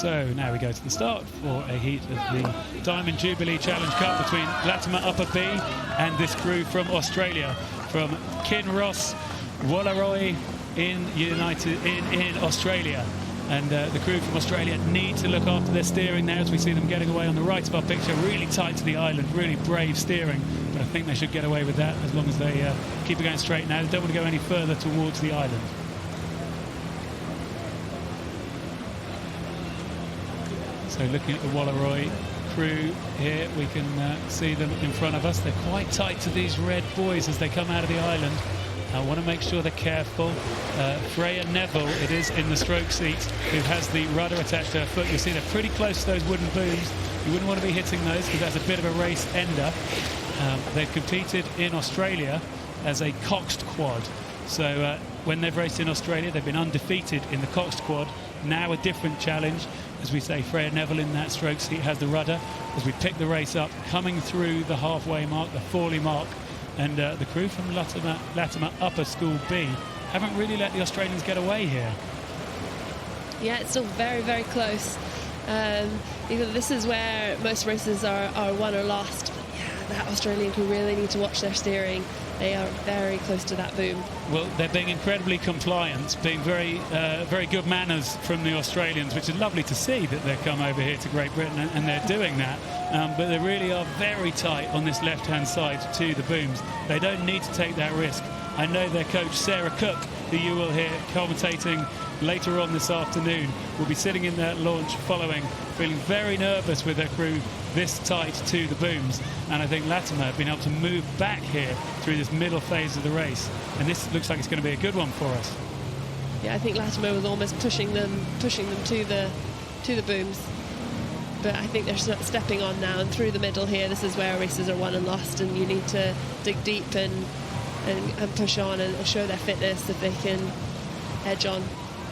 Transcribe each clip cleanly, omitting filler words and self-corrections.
So now we go to the start for a heat of the Diamond Jubilee Challenge Cup between Latymer Upper B and this crew from Australia, from Kinross Wolaroi in Australia. And the crew from Australia need to look after their steering now, as we see them getting away on the right of our picture, really tight to the island, really brave steering. But I think they should get away with that as long as they keep it going straight now. They don't want to go any further towards the island. So looking at the Wolaroi crew here, we can see them in front of us. They're quite tight to these red buoys as they come out of the island. I want to make sure they're careful. Freya Neville, it is, in the stroke seat, who has the rudder attached to her foot. You'll see they're pretty close to those wooden booms. You wouldn't want to be hitting those because that's a bit of a race ender. They've competed in Australia as a coxed quad. So when they've raced in Australia, they've been undefeated in the coxed quad. Now a different challenge. As we say, Freya Neville in that stroke seat has the rudder. As we pick the race up, coming through the halfway mark, the Forley mark, and the crew from Latymer Upper School B haven't really let the Australians get away here. Yeah, it's still very, very close. This is where most races are won or lost. But yeah, that Australian crew really need to watch their steering. They are very close to that boom. Well, they're being incredibly compliant, being very good manners from the Australians, which is lovely to see that they've come over here to Great Britain and they're doing that. But they really are very tight on this left-hand side to the booms. They don't need to take that risk. I know their coach, Sarah Cook, who you will hear commentating later on this afternoon, will be sitting in that launch following, feeling very nervous with their crew this tight to the booms. And I think Latimer have been able to move back here through this middle phase of the race. And this looks like it's going to be a good one for us. Yeah, I think Latimer was almost pushing them to the booms. But I think they're stepping on now and through the middle here. This is where races are won and lost, and you need to dig deep and push on and show their fitness if they can edge on.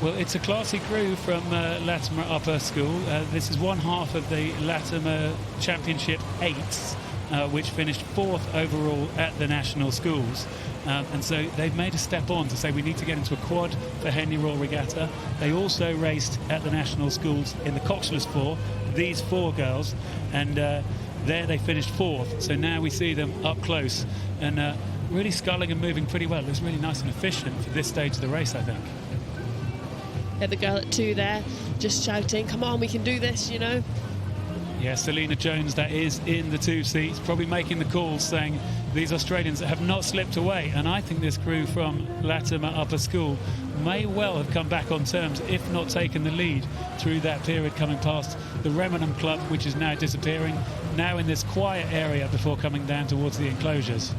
Well, it's a classy crew from Latymer Upper School. This is one half of the Latimer Championship 8s, which finished 4th overall at the national schools. And so they've made a step on to say we need to get into a quad for Henley Royal Regatta. They also raced at the national schools in the Coxless 4, these 4 girls, and there they finished 4th. So now we see them up close and really sculling and moving pretty well. It looks really nice and efficient for this stage of the race, I think. Yeah, the girl at 2 there, just shouting, come on, we can do this, you know. Yeah, Selena Jones, that is, in the 2 seats, probably making the calls, saying these Australians have not slipped away. And I think this crew from Latymer Upper School may well have come back on terms, if not taken the lead through that period, coming past the Remenham Club, which is now disappearing, now in this quiet area before coming down towards the enclosures.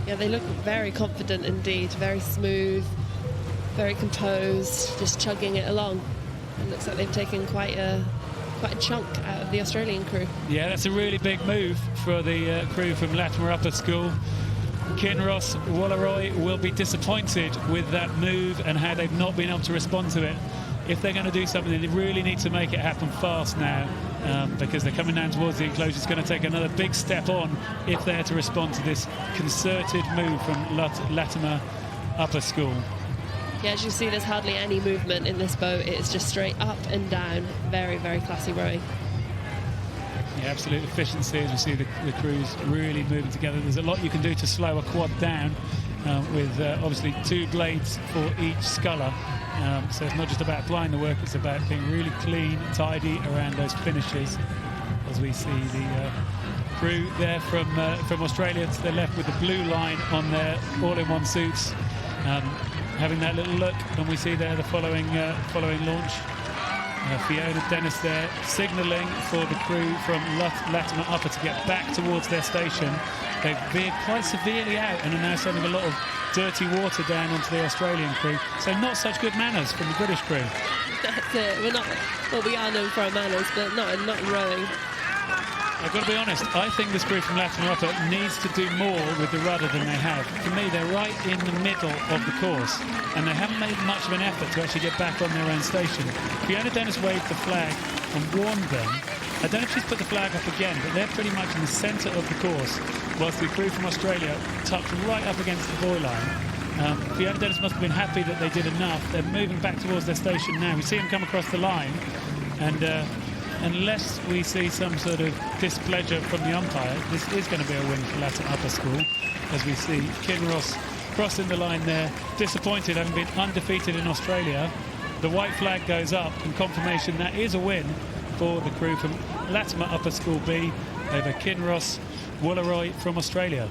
Yeah, they look very confident indeed, very smooth, very composed, just chugging it along. It looks like they've taken quite a chunk out of the Australian crew. Yeah, that's a really big move for the crew from Latymer Upper School. Kinross Wolaroi will be disappointed with that move and how they've not been able to respond to it. If they're going to do something, they really need to make it happen fast now, because they're coming down towards the enclosure. It's going to take another big step on if they're to respond to this concerted move from Latymer Upper School. Yeah, as you see, there's hardly any movement in this boat. It's just straight up and down. Very, very classy rowing. Yeah, absolute efficiency as we see the crews really moving together. There's a lot you can do to slow a quad down with obviously 2 blades for each sculler. So it's not just about applying the work, it's about being really clean, tidy around those finishes. As we see the crew there from Australia to their left with the blue line on their all-in-one suits. Having that little look, and we see there the following launch. Fiona Dennis there signalling for the crew from Latymer Upper to get back towards their station. They've veered quite severely out and are now sending a lot of dirty water down onto the Australian crew. So not such good manners from the British crew. That's it. We are known for our manners, but not in rowing. I've got to be honest, I think this crew from Latymer Upper needs to do more with the rudder than they have. For me, they're right in the middle of the course, and they haven't made much of an effort to actually get back on their own station. Fiona Dennis waved the flag and warned them. I don't know if she's put the flag up again, but they're pretty much in the centre of the course, whilst the crew from Australia tucked right up against the buoy line. Fiona Dennis must have been happy that they did enough. They're moving back towards their station now. We see them come across the line. And unless we see some sort of displeasure from the umpire, this is going to be a win for Latymer Upper School, as we see Kinross crossing the line there, disappointed having been undefeated in Australia. The white flag goes up in confirmation that is a win for the crew from Latymer Upper School B over Kinross Wolaroi from Australia.